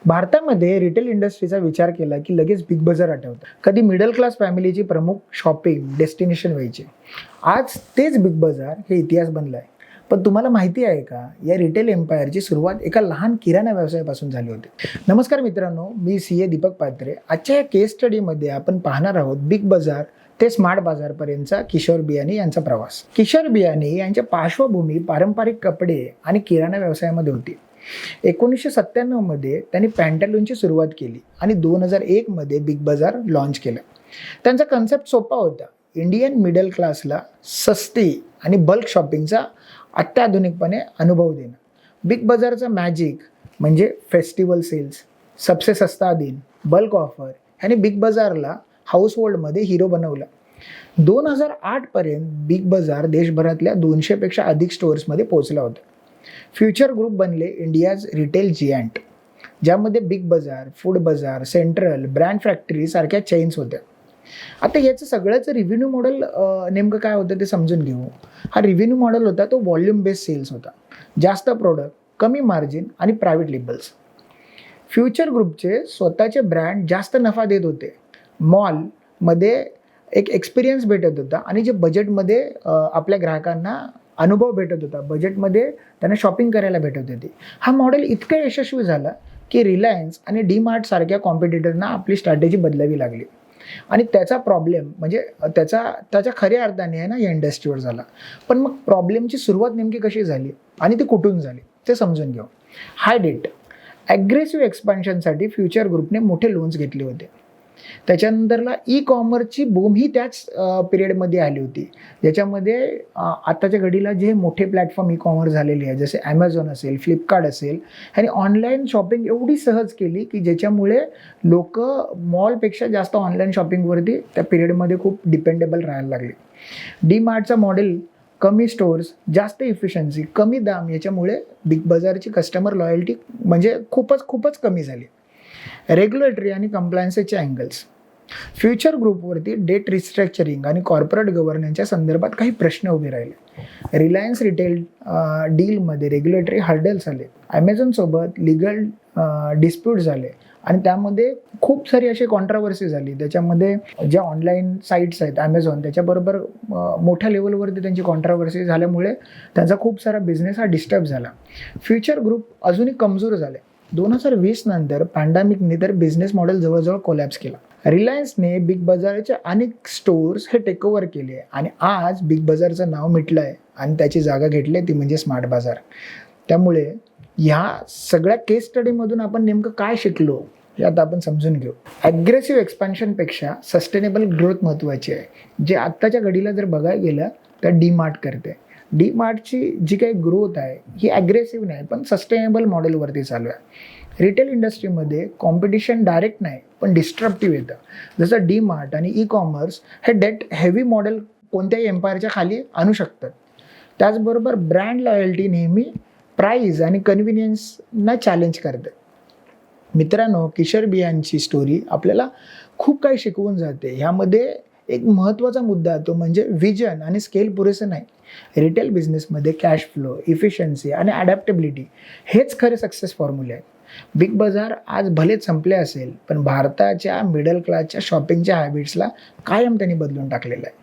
भारतामध्ये रिटेल इंडस्ट्रीचा विचार केला की लगेच बिग बाजार आठवतं. कधी मिडल क्लास फॅमिलीची प्रमुख शॉपिंग डेस्टिनेशन व्हायची. आज तेच बिग बाजार हे इतिहास बनला आहे. पण तुम्हाला माहिती आहे का, या रिटेल एम्पायरची सुरुवात एका लहान किराणा व्यवसायापासून झाली होती. नमस्कार मित्रांनो, मी CA दीपक पात्रे. आजच्या या केस स्टडीमध्ये आपण पाहणार आहोत बिग बाजार ते स्मार्ट बाजारपर्यंतचा किशोर बियाणी यांचा प्रवास. किशोर बियाणी यांच्या पार्श्वभूमी पारंपरिक कपडे आणि किराणा व्यवसायामध्ये होती. 1997 मध्ये त्यांनी पॅन्टालूनची सुरुवात केली आणि 2001 मध्ये बिग बाजार लॉन्च केलं. त्यांचा कन्सेप्ट सोपा होता. इंडियन मिडल क्लासला सस्ती आणि बल्क शॉपिंगचा अत्याधुनिकपणे अनुभव देणं. बिग बाजारचा मॅजिक म्हणजे फेस्टिवल सेल्स, सबसे सस्ता दिन, बल्क ऑफर ह्याने बिग बाजारला हाऊसहोल्डमध्ये हिरो बनवलं. 2008 पर्यंत बिग बाजार देशभरातल्या 200 पेक्षा अधिक स्टोअर्समध्ये पोहोचला होता. फ्युचर ग्रुप बनले इंडियाज रिटेल जियंट, ज्यामध्ये बिग बाजार, फूड बाजार, सेंट्रल, ब्रँड फॅक्टरी सारख्या चेन्स होत्या. आता याचं सगळ्याचं रिव्हेन्यू मॉडेल नेमकं काय होतं ते समजून घेऊ. हा रिव्हेन्यू मॉडेल होता तो व्हॉल्यूम बेस्ड सेल्स होता. जास्त प्रोडक्ट, कमी मार्जिन आणि प्रायव्हेट लेबल्स. फ्युचर ग्रुपचे स्वतःचे ब्रँड जास्त नफा देत होते. मॉलमध्ये एक एक्सपिरियन्स भेटत होता आणि जे बजेटमध्ये आपल्या ग्राहकांना अनुभव भेटत होता, बजेटमध्ये त्यांना शॉपिंग करायला भेटत होती. हा मॉडेल इतका यशस्वी झाला की रिलायन्स आणि डीमार्ट सारख्या कॉम्पिटिटरना आपली स्ट्रॅटेजी बदलावी लागली. आणि त्याचा प्रॉब्लेम म्हणजे त्याच्या खऱ्या अर्थाने आहे ना या इंडस्ट्रीवर झाला. पण मग प्रॉब्लेमची सुरुवात नेमकी कशी झाली आणि ती कुठून झाली ते समजून घेऊ. हाय डेट. ॲग्रेसिव्ह एक्सपान्शनसाठी फ्युचर ग्रुपने मोठे लोन्स घेतले होते. त्याच्यानंतरला ई कॉमर्सची बूम ही त्याच पिरियडमध्ये आली होती, ज्याच्यामध्ये आत्ताच्या घडीला जे मोठे प्लॅटफॉर्म ई कॉमर्स झालेले आहे, जसे ॲमेझॉन असेल, फ्लिपकार्ट असेल, ह्याने ऑनलाईन शॉपिंग एवढी सहज केली की ज्याच्यामुळे लोक मॉलपेक्षा जास्त ऑनलाईन शॉपिंगवरती त्या पिरियडमध्ये खूप डिपेंडेबल राहायला लागले. डीमार्टचं मॉडेल, कमी स्टोअर्स, जास्त इफिशियन्सी, कमी दाम, याच्यामुळे बिग बाजारची कस्टमर लॉयल्टी म्हणजे खूपच कमी झाली. रेग्युलेटरी आणि कंप्लायन्सचे अँगल्स. फ्युचर ग्रुपवरती डेट रिस्ट्रक्चरिंग आणि कॉर्पोरेट गव्हर्नन्सच्या संदर्भात काही प्रश्न उभे राहिले. रिलायन्स रिटेल डीलमध्ये रेग्युलेटरी हर्डल्स आले. ॲमेझॉनसोबत लिगल डिस्प्यूट झाले आणि त्यामध्ये खूप सारी अशी कॉन्ट्रावर्सी झाली. त्याच्यामध्ये ज्या ऑनलाईन साईट्स आहेत ॲमेझॉन, त्याच्याबरोबर मोठ्या लेवलवरती त्यांची कॉन्ट्रावर्सी झाल्यामुळे त्यांचा खूप सारा बिझनेस हा डिस्टर्ब झाला. फ्युचर ग्रुप अजूनही कमजोर झाले. 2020 नंतर पॅन्डेमिकने तर बिझनेस मॉडेल जवळजवळ कोलॅप्स केला. रिलायन्सने बिग बाजारचे अनेक स्टोअर्स हे टेक ओव्हर केले आणि आज बिग बाजारचं नाव मिटलं आहे आणि त्याची जागा घेतली ती म्हणजे स्मार्ट बाजार. त्यामुळे ह्या सगळ्या केस स्टडीमधून आपण नेमकं काय शिकलो हे आता आपण समजून घेऊ. ॲग्रेसिव्ह एक्सपान्शनपेक्षा सस्टेनेबल ग्रोथ महत्त्वाची आहे, जे आत्ताच्या घडीला जर बघायला गेलं तर डीमार्ट करते. डीमार्टची जी काही ग्रोथ आहे ही ॲग्रेसिव्ह नाही पण सस्टेनेबल मॉडेलवरती चालू आहे. रिटेल इंडस्ट्रीमध्ये कॉम्पिटिशन डायरेक्ट नाही पण डिस्ट्रप्टिव्ह येतं. जसं डीमार्ट आणि ई कॉमर्स हे डेट हेवी मॉडेल कोणत्याही एम्पायरच्या खाली आणू शकतात. त्याचबरोबर ब्रँड लॉयल्टी नेहमी प्राईज आणि कन्व्हिनियन्सना चॅलेंज करते. मित्रांनो, किशोर बियांची स्टोरी आपल्याला खूप काही शिकवून जाते. ह्यामध्ये एक महत्त्वाचा मुद्दा तो म्हणजे विजन आणि स्केल पुरेसे नाही. रिटेल बिझनेसमध्ये कॅश फ्लो, इफिशियन्सी आणि ॲडॅप्टेबिलिटी हेच खरे सक्सेस फॉर्म्युले आहेत. बिग बाजार आज भलेच संपले असेल पण भारताच्या मिडल क्लासच्या शॉपिंगच्या हॅबिट्सला कायम त्यांनी बदलून टाकलेलं आहे.